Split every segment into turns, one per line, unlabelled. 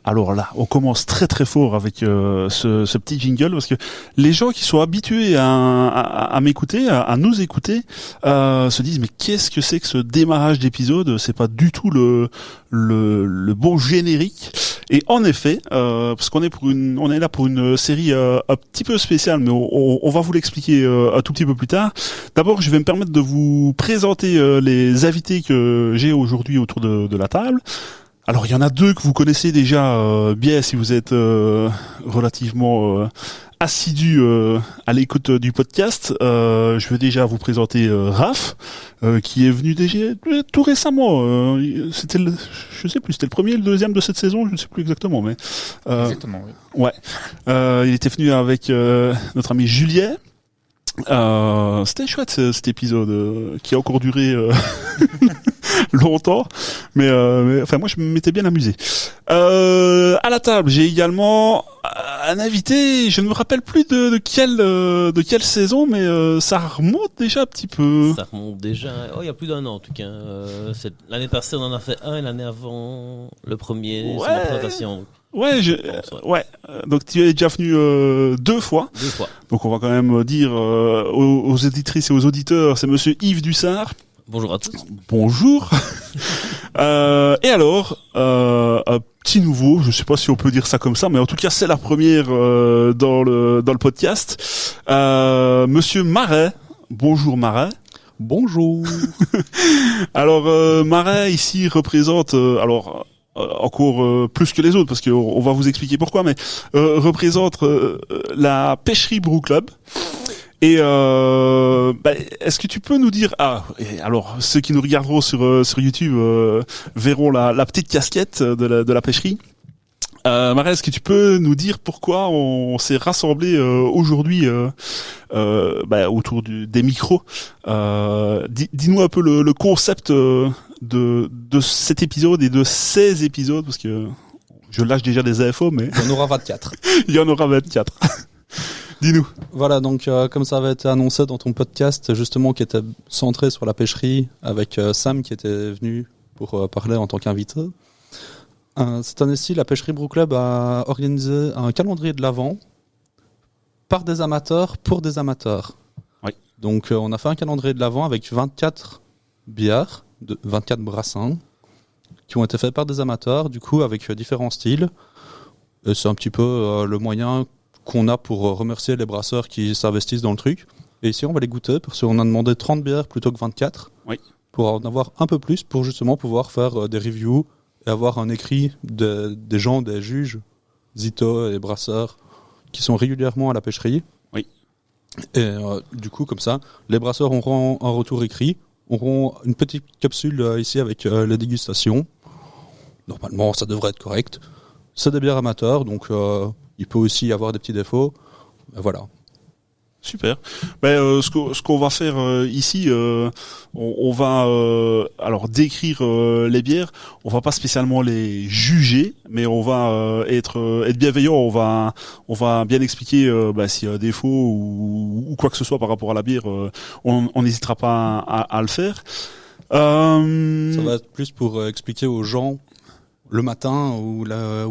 Alors là, on commence très très fort avec ce petit jingle parce que les gens qui sont habitués à m'écouter, à nous écouter, se disent mais qu'est-ce que c'est que ce démarrage d'épisode? C'est pas du tout le bon générique. Et en effet, parce qu'on est là pour une série un petit peu spéciale, mais on va vous l'expliquer un tout petit peu plus tard. D'abord, je vais me permettre de vous présenter les invités que j'ai aujourd'hui autour de la table. Alors, il y en a deux que vous connaissez déjà bien si vous êtes relativement assidu à l'écoute du podcast. Je vais déjà vous présenter Raph, qui est venu déjà tout récemment. C'était je sais plus, c'était le premier, le deuxième de cette saison, je ne sais plus exactement, mais
exactement. Oui.
Ouais. Il était venu avec notre ami Julien. C'était chouette cet épisode qui a encore duré longtemps, mais enfin moi je m'étais bien amusé. À la table, j'ai également un invité, je ne me rappelle plus de quelle saison, mais ça remonte déjà un petit peu.
Ça remonte déjà, il y a plus d'un an en tout cas. L'année passée on en a fait un et l'année avant le premier, c'est ma présentation. Donc.
Ouais, donc tu es déjà venu deux fois. Donc on va quand même dire aux éditrices et aux auditeurs, c'est monsieur Yves Dussard.
Bonjour à tous.
Bonjour. Et alors, un petit nouveau, je sais pas si on peut dire ça comme ça, mais en tout cas c'est la première dans le podcast. Monsieur Marais. Bonjour Marais.
Bonjour.
Alors Marais ici représente encore plus que les autres, parce qu'on va vous expliquer pourquoi, mais représente la pêcherie Brew Club. Et est-ce que tu peux nous dire alors ceux qui nous regarderont sur YouTube verront la petite casquette de la pêcherie. Marie, est-ce que tu peux nous dire pourquoi on s'est rassemblés aujourd'hui autour des micros? Dis-nous un peu le concept de cet épisode et de ces épisodes, parce que je lâche déjà des infos, mais
il y en aura 24.
Il y en aura 24. Dis-nous.
Voilà, donc comme ça avait été annoncé dans ton podcast, justement, qui était centré sur la pêcherie, avec Sam qui était venu pour parler en tant qu'invité. Cette année-ci, la pêcherie Brew Club a organisé un calendrier de l'Avent par des amateurs pour des amateurs.
Oui.
Donc on a fait un calendrier de l'Avent avec 24 bières, 24 brassins, qui ont été faits par des amateurs, du coup avec différents styles. Et c'est un petit peu le moyen qu'on a pour remercier les brasseurs qui s'investissent dans le truc. Et ici, on va les goûter, parce qu'on a demandé 30 bières plutôt que 24,
oui,
pour en avoir un peu plus, pour justement pouvoir faire des reviews et avoir un écrit des gens, des juges, Zito et brasseurs, qui sont régulièrement à la pêcherie.
Oui.
Et du coup, comme ça, les brasseurs auront un retour écrit, auront une petite capsule ici avec les dégustations. Normalement, ça devrait être correct. C'est des bières amateurs, donc il peut aussi y avoir des petits défauts. Voilà.
Super. Ce qu'on va faire ici, on va alors décrire les bières. On va pas spécialement les juger, mais on va être bienveillant. On va bien expliquer s'il y a un défaut ou quoi que ce soit par rapport à la bière. On n'hésitera pas à le faire.
Ça va être plus pour expliquer aux gens le matin ou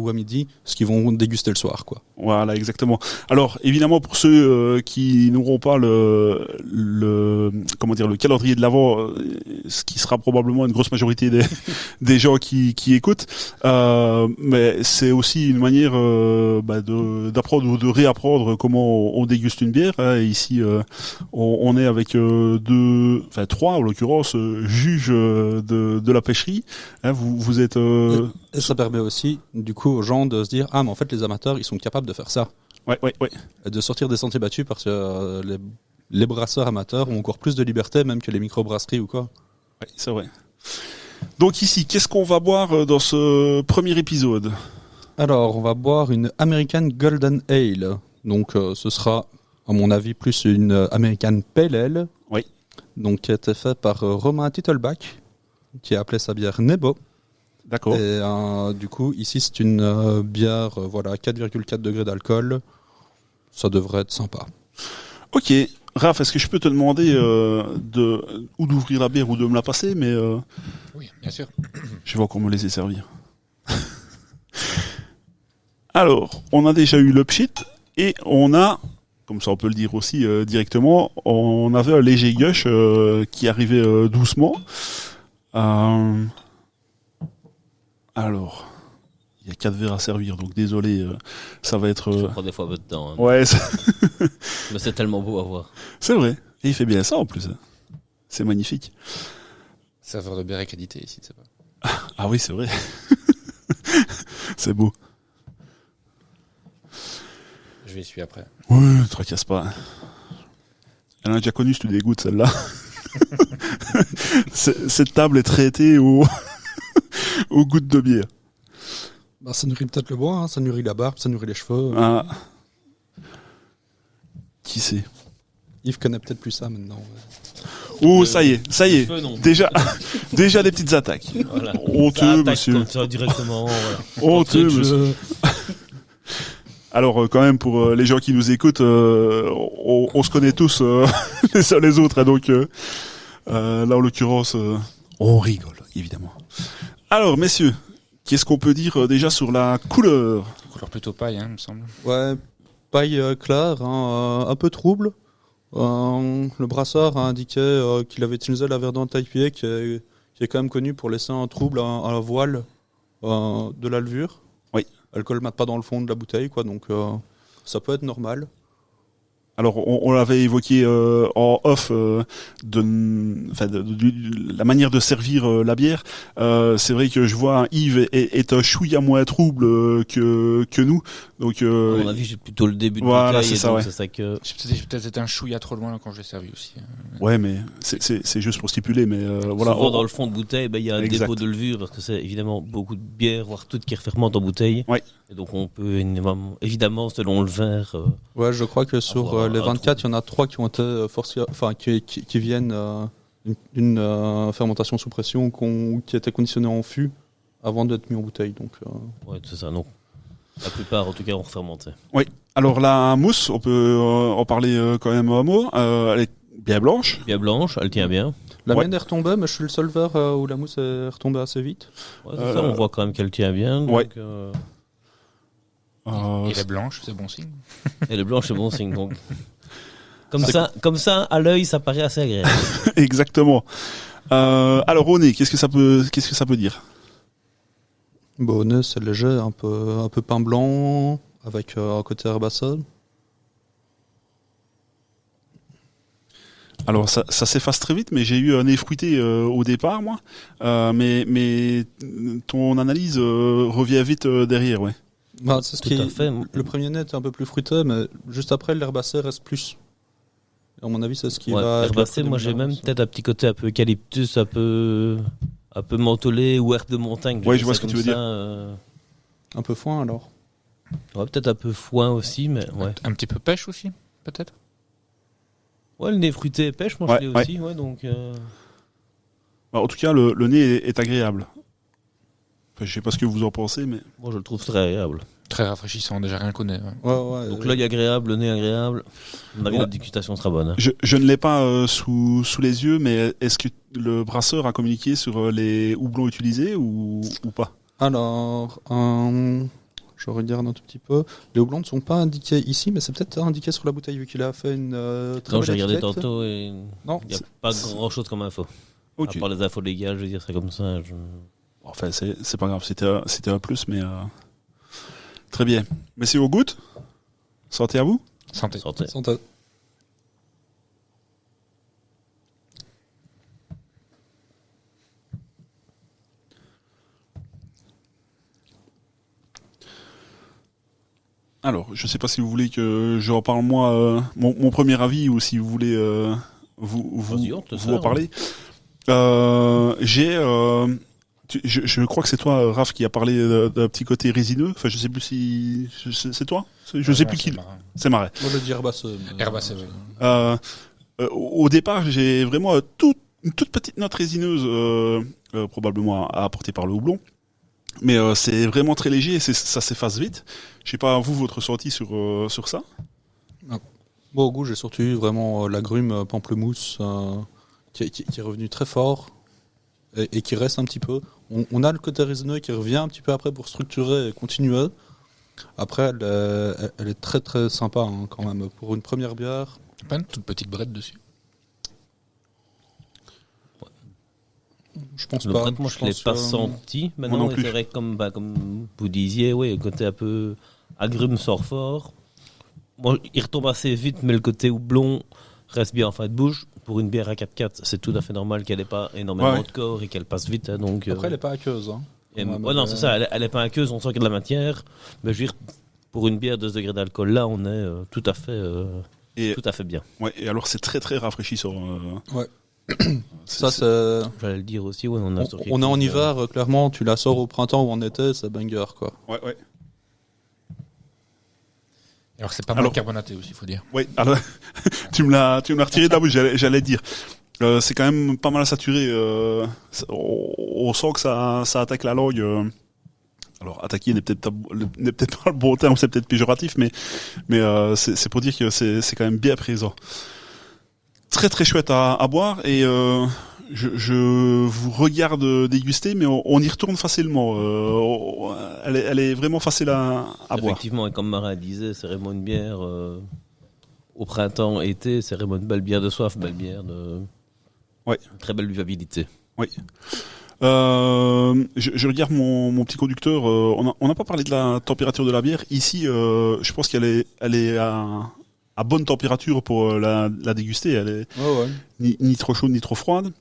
à midi ce qu'ils vont déguster le soir, quoi.
Voilà, exactement. Alors, évidemment, pour ceux qui n'auront pas le calendrier de l'Avent, ce qui sera probablement une grosse majorité des gens qui écoutent, mais c'est aussi une manière d'apprendre ou de réapprendre comment on déguste une bière. Et ici, on est avec trois en l'occurrence juges de la pêcherie. Vous êtes
et ça permet aussi, du coup, aux gens de se dire mais en fait, les amateurs, ils sont capables de faire ça.
Ouais.
Et de sortir des sentiers battus parce que les brasseurs amateurs ont encore plus de liberté, même que les microbrasseries ou quoi.
Oui, c'est vrai. Donc ici, qu'est-ce qu'on va boire dans ce premier épisode?
Alors, on va boire une American Golden Ale. Donc, ce sera, à mon avis, plus une American Pale Ale.
Oui.
Donc, qui a été fait par Romain Tittelbach, qui a appelé sa bière Nebo.
D'accord.
Et du coup, ici, c'est une bière, 4,4 degrés d'alcool. Ça devrait être sympa.
Ok. Raph, est-ce que je peux te demander ou d'ouvrir la bière ou de me la passer, mais
oui, bien sûr.
Je vais encore me laisser servir. Alors, on a déjà eu le pchit et on a, comme ça on peut le dire aussi directement, on avait un léger gush qui arrivait doucement. Alors, il y a 4 verres à servir, donc désolé, ça va être...
Ça prend des fois un peu de temps. Hein.
Ouais,
Mais c'est tellement beau à voir.
c'est vrai. Et il fait bien ça en plus. C'est magnifique.
Serveur de bière et qualité ici, c'est pas.
Ah oui, c'est vrai. C'est beau.
Je vais suivre après.
Ouais, tracasse pas. Elle a déjà connu, si tu dégoûtes celle-là. Cette table est traitée aux gouttes de bière.
Bah, ça nourrit peut-être le bois, hein, ça nourrit la barbe, ça nourrit les cheveux.
Ah. Qui sait?
Yves connaît peut-être plus ça maintenant.
Oh, ça y est.
Feu, non.
Déjà des petites attaques.
Voilà.
Honteux,
Ça attaque
monsieur.
comme ça directement. Voilà.
Honteux,
D'entrée de jeu.
monsieur. Alors, quand même, pour les gens qui nous écoutent, on se connaît tous les uns les autres. Hein, donc, là, en l'occurrence, on rigole, évidemment. Alors, messieurs, qu'est-ce qu'on peut dire déjà sur la couleur?
Couleur plutôt paille, hein, il me semble.
Ouais, paille claire, hein, un peu trouble. Le brasseur a indiqué qu'il avait utilisé la verdante IPA qui est quand même connue pour laisser un trouble à la voile de la levure.
Oui.
Elle colle pas dans le fond de la bouteille, quoi, donc ça peut être normal.
Alors, on l'avait évoqué en off la manière de servir la bière. C'est vrai que je vois Yves est un chouïa moins trouble que nous. Donc,
À mon avis, j'ai plutôt le début de
voilà,
bouteille.
c'est
et
ça,
donc
ouais.
c'est ça que...
J'ai peut-être été un chouïa trop loin quand je l'ai servi aussi.
ouais, mais c'est juste pour stipuler. Mais voilà.
Souvent, dans le fond de bouteille, il y a un
Exact.
dépôt de levure parce que c'est évidemment beaucoup de bière, voire tout qui refermente en bouteille.
Ouais.
Et donc on peut évidemment, selon le verre,
Ouais, je crois que sur
Avoir
les
un
24, il y en a 3 qui ont été forcés, enfin qui viennent d'une fermentation sous pression qui était conditionnée en fût avant d'être mis en bouteille. Donc,
ouais, c'est ça. Non. La plupart, en tout cas, on refermentait.
Alors la mousse, on peut en parler quand même un mot. Elle est bien blanche.
Bien blanche, elle tient bien.
la
Ouais.
mienne est retombée, mais je suis le seul verre où la mousse est retombée assez vite.
Ouais, c'est ça, on voit quand même qu'elle tient bien. Donc,
ouais.
Et la blanche, c'est bon signe.
Et le blanc, c'est bon signe. Donc. Comme ça, à l'œil, ça paraît assez agréable.
Exactement. Alors au nez, qu'est-ce que ça peut dire?
Bon, au nez, c'est léger, un peu pain blanc, avec un côté herbacé.
Alors ça s'efface très vite, mais j'ai eu un nez fruité au départ, moi. Mais ton analyse revient vite derrière, ouais.
Bah, c'est ce
Tout
qui
à fait.
Le premier nez était un peu plus fruité, mais juste après, l'herbacé reste plus. À mon avis, c'est ce qui
Ouais,
va...
herbacé, moi j'ai même peut-être un petit côté un peu eucalyptus, un peu mentholé ou herbe de montagne.
Ouais, je vois
ça
ce que tu
comme
veux dire.
Un peu foin, alors.
Ouais, peut-être un peu foin aussi, mais ouais.
Un petit peu pêche aussi, peut-être.
Ouais, le nez fruité et pêche, moi
Ouais,
je l'ai
ouais.
aussi, ouais, donc.
En tout cas, le nez est agréable. Enfin, je sais pas ce que vous en pensez, mais
Moi je le trouve très agréable.
Très rafraîchissant, déjà rien qu'on est.
Ouais,
Donc l'œil agréable, le nez agréable. À mon avis,
Ouais.
la dégustation sera bonne. Hein.
je ne l'ai pas sous les yeux, mais est-ce que le brasseur a communiqué sur les houblons utilisés ou pas?
Alors, je regarde un tout petit peu. Les houblons ne sont pas indiqués ici, mais c'est peut-être indiqué sur la bouteille vu qu'il a fait une très
Non,
belle
j'ai regardé
étiquette.
tantôt et
Non,
il n'y a pas grand chose comme info.
Ok.
À part les infos légales, je veux dire, c'est comme ça.
Enfin, c'est pas grave, c'était un plus, mais très bien. Messieurs, au goût. Santé à vous.
Santé.
Santé.
Santé.
Alors, je sais pas si vous voulez que j'en parle moi, mon premier avis, ou si vous voulez
Vas-y, on te
vous en
sert,
parler. Je crois que c'est toi, Raph, qui a parlé d'un petit côté résineux. Enfin, je sais plus si c'est toi. Je sais plus qui. C'est marrant.
Moi, je dis herbacé.
Herbacé, oui.
Au départ, j'ai vraiment une toute petite note résineuse, probablement apportée par le houblon. Mais c'est vraiment très léger et ça s'efface vite. Je sais pas, vous, votre ressenti sur ça?
Bon, au goût, j'ai surtout eu vraiment l'agrume pamplemousse qui est revenu très fort et qui reste un petit peu. On a le côté résineux qui revient un petit peu après pour structurer et continuer. Après, elle est très très sympa hein, quand même. Pour une première bière,
Pas une toute petite brette dessus.
je pense
Le
pas.
brett, moi, je ne l'ai pas senti.
Moi
Maintenant,
non plus.
c'est vrai que comme vous disiez, oui, le côté un peu agrume sort fort. Bon, il retombe assez vite, mais le côté houblon reste bien en fin de bouche. Pour une bière à 4-4, c'est tout à fait normal qu'elle n'ait pas énormément
Ouais.
de corps et qu'elle passe vite. Hein, donc,
Après, elle est pas aqueuse. Hein.
et-
Ouais,
ouais, non, c'est ça, elle est pas aqueuse, on sent qu'il y a de la matière. Mais je veux dire, pour une bière de ce degré d'alcool, là, on est tout à fait bien.
Ouais, et alors c'est très très rafraîchissant.
Ouais.
C'est-
Ça, c'est...
J'allais le dire aussi, ouais, on a sur quelque
On est en
chose,
hiver, clairement, tu la sors au printemps ou en été, c'est banger quoi.
Ouais.
Alors c'est pas mal
Alors-
carbonaté aussi, il faut dire.
Oui, alors tu me l'as retiré de la bouche, j'allais dire. C'est quand même pas mal saturé. On sent que ça attaque la langue. Alors attaquer n'est peut-être pas le bon terme, c'est peut-être péjoratif, mais c'est pour dire que c'est quand même bien présent. Très très chouette à boire et je vous regarde déguster, mais on y retourne facilement. Elle est vraiment facile à boire.
Effectivement, et comme Marin disait, c'est vraiment une bière au printemps, été, c'est vraiment une belle bière de soif, belle bière de
Ouais.
une très belle vivabilité.
Je regarde mon petit conducteur. On n'a pas parlé de la température de la bière. Ici, je pense qu'elle est à bonne température pour la déguster. Elle est
Ouais.
ni trop chaude ni trop froide.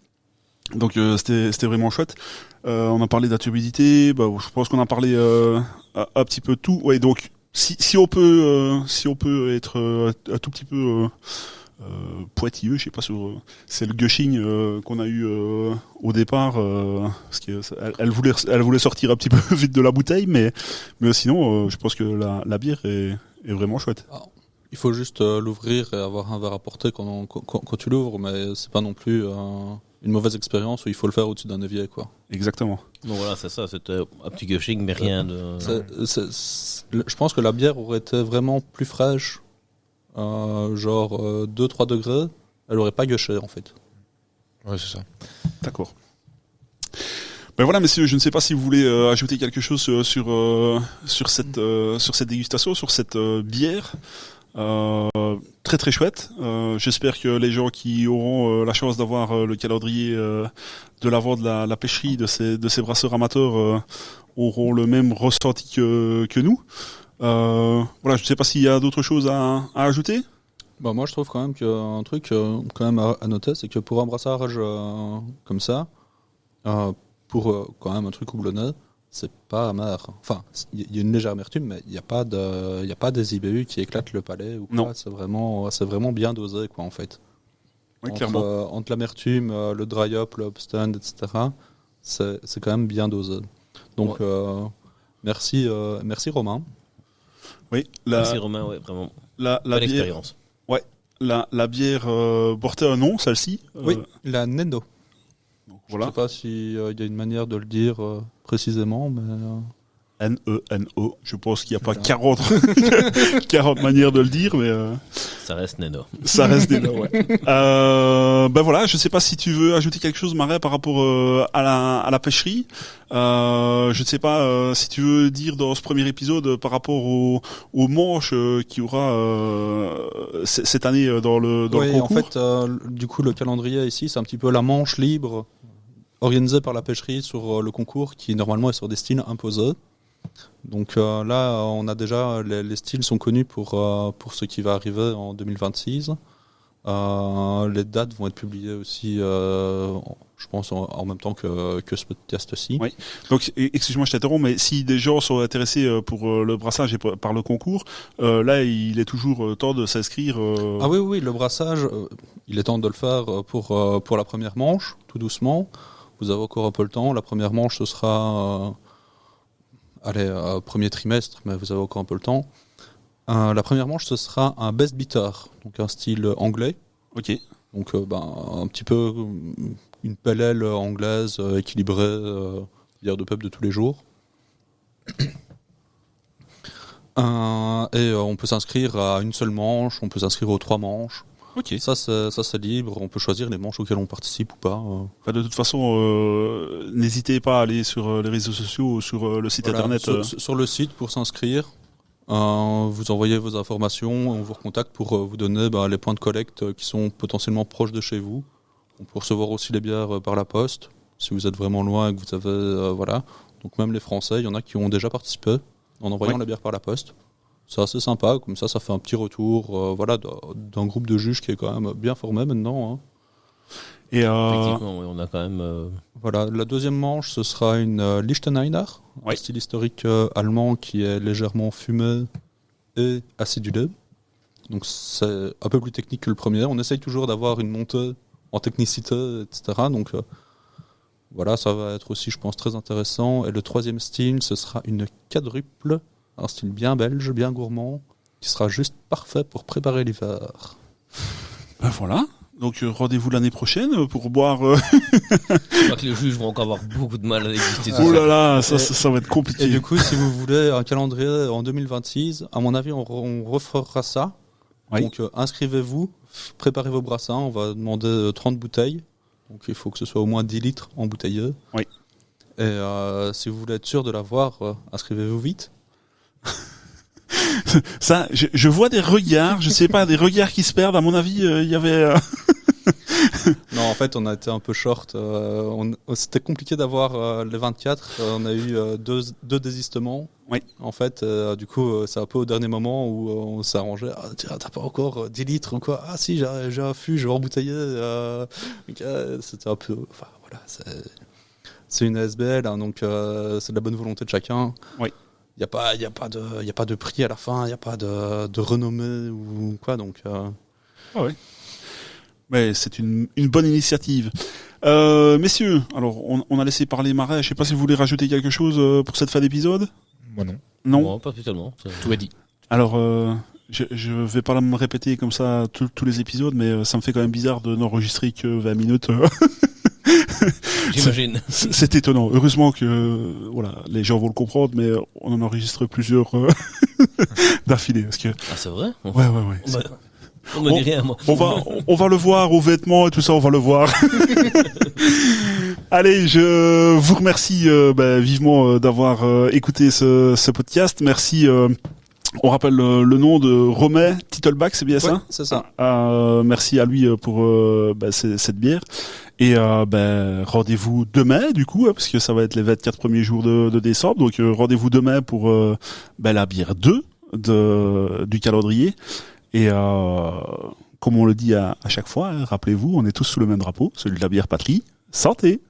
Donc c'était vraiment chouette. On a parlé de la turbidité. Bah, je pense qu'on a parlé un petit peu de tout. Ouais, donc si on peut être un tout petit peu pointilleux, je sais pas sur c'est le gushing qu'on a eu au départ parce que elle voulait sortir un petit peu vite de la bouteille, mais sinon je pense que la bière est vraiment chouette.
Il faut juste l'ouvrir et avoir un verre à porter quand tu l'ouvres, mais c'est pas non plus une mauvaise expérience où il faut le faire au-dessus d'un évier, quoi.
Exactement.
Donc voilà, c'est ça, c'était un petit gushing, mais rien de...
Je pense que la bière aurait été vraiment plus fraîche, genre 2-3 degrés, elle aurait pas gushé en fait.
Ouais, c'est ça.
D'accord. Ben voilà, messieurs, je ne sais pas si vous voulez ajouter quelque chose sur cette dégustation, sur cette bière. Très très chouette. J'espère que les gens qui auront la chance d'avoir le calendrier de l'avant de la pêcherie de ces brasseurs amateurs auront le même ressenti que nous. Voilà, je ne sais pas s'il y a d'autres choses à ajouter.
Bah moi je trouve quand même qu'un truc quand même à noter, c'est que pour un brassage comme ça, pour quand même un truc houblonneux, c'est pas amer. Enfin, il y a une légère amertume, mais il y a pas des IBU qui éclatent le palais ou quoi.
Non.
C'est vraiment bien dosé quoi en fait.
Oui, clairement.
Entre l'amertume, le dry up, le upstand, etc. C'est quand même bien dosé. Donc merci Romain.
Oui,
Merci Romain, ouais, vraiment.
la
Belle
bière.
expérience.
La bière portait un nom, celle-ci.
Oui, la Nendo.
Donc,
Je
voilà.
sais pas s'il y a une manière de le dire précisément, mais
Neno. Je pense qu'il n'y a pas
Voilà.
40 manières de le dire, mais
Ça reste Neno.
ça reste des noms. Ouais. Ben voilà, je sais pas si tu veux ajouter quelque chose, Marais, par rapport à la pêcherie. Je ne sais pas si tu veux dire dans ce premier épisode par rapport aux manches qu'il y aura cette année dans le
oui, en
concours.
fait, du coup, le calendrier ici, c'est un petit peu la manche libre organisée par la pêcherie sur le concours qui normalement est sur des styles imposés. Donc là, on a déjà les styles sont connus pour ce qui va arriver en 2026. Les dates vont être publiées aussi, je pense, en même temps que ce podcast-ci.
Oui. Donc, excuse-moi, je t'interromps, mais si des gens sont intéressés pour le brassage et par le concours, là, il est toujours temps de s'inscrire.
Ah oui, le brassage, il est temps de le faire pour la première manche, tout doucement. Vous avez encore un peu le temps. La première manche, ce sera premier trimestre, mais vous avez encore un peu le temps. La première manche, ce sera un best bitter, donc un style anglais.
Ok.
Donc un petit peu une pale ale anglaise équilibrée, bière de pub de tous les jours. Et on peut s'inscrire à une seule manche, on peut s'inscrire aux 3 manches.
Ok.
Ça c'est libre, on peut choisir les manches auxquelles on participe ou pas.
Enfin, de toute façon, n'hésitez pas à aller sur les réseaux sociaux ou sur le site
Voilà,
internet.
sur le site pour s'inscrire. Vous envoyez vos informations, on vous recontacte pour vous donner les points de collecte qui sont potentiellement proches de chez vous. On peut recevoir aussi les bières par la poste, si vous êtes vraiment loin et que vous avez... voilà. Donc même les Français, il y en a qui ont déjà participé en envoyant la bière par la poste. C'est assez sympa, comme ça fait un petit retour d'un groupe de juges qui est quand même bien formé maintenant. Hein.
Et effectivement, oui, on a quand même...
Voilà, la deuxième manche, ce sera une Liechtensteiner, un style historique allemand qui est légèrement fumé et acidulé. Donc c'est un peu plus technique que le premier. On essaye toujours d'avoir une montée en technicité, etc. Donc voilà, ça va être aussi, je pense, très intéressant. Et le troisième style, ce sera une quadruple, un style bien belge, bien gourmand, qui sera juste parfait pour préparer l'hiver.
Ben voilà. Donc rendez-vous l'année prochaine pour boire.
Je crois que les juges vont encore avoir beaucoup de mal à exister.
Oh là là, ça va être compliqué.
Et du coup, si vous voulez un calendrier en 2026, à mon avis, on refera ça. Oui. Donc inscrivez-vous, préparez vos brassins, on va demander 30 bouteilles. Donc il faut que ce soit au moins 10 litres embouteillés.
Oui.
Et si vous voulez être sûr de l'avoir, inscrivez-vous vite.
Ça, je vois des regards, je sais pas, des regards qui se perdent. À mon avis, il y avait.
Non, en fait, on a été un peu short. C'était compliqué d'avoir les 24. On a eu deux désistements.
Oui.
En fait, du coup, c'est un peu au dernier moment où on s'est arrangé. Ah, tiens, t'as pas encore 10 litres ou quoi? Ah si, j'ai un fût, je vais embouteiller. C'était un peu. Enfin, voilà, c'est une ASBL, hein, donc c'est de la bonne volonté de chacun.
Oui.
Il y a pas de prix à la fin, il y a pas de renommée ou quoi, donc.
Ah oui. Mais c'est une bonne initiative. Messieurs, alors on a laissé parler Marais. Je sais pas si vous voulez rajouter quelque chose pour cette fin d'épisode.
Moi non.
Non, pas totalement.
Tout est dit.
Alors je vais pas me répéter comme ça tous les épisodes, mais ça me fait quand même bizarre de n'enregistrer que 20 minutes.
J'imagine.
C'est étonnant. Heureusement que voilà, les gens vont le comprendre, mais on en enregistre plusieurs d'affilée. Parce que...
Ah c'est vrai.
Ouais.
On me dit rien, moi.
On va le voir aux vêtements et tout ça, on va le voir. Allez, je vous remercie vivement d'avoir écouté ce podcast. Merci. On rappelle le nom de Romet Titleback, c'est bien ça?
C'est ça.
Merci à lui pour cette bière. Et rendez-vous demain du coup, parce que ça va être les 24 premiers jours de décembre. Donc rendez-vous demain pour la bière 2 du calendrier. Et comme on le dit à chaque fois, hein, rappelez-vous, on est tous sous le même drapeau, celui de la bière patrie. Santé!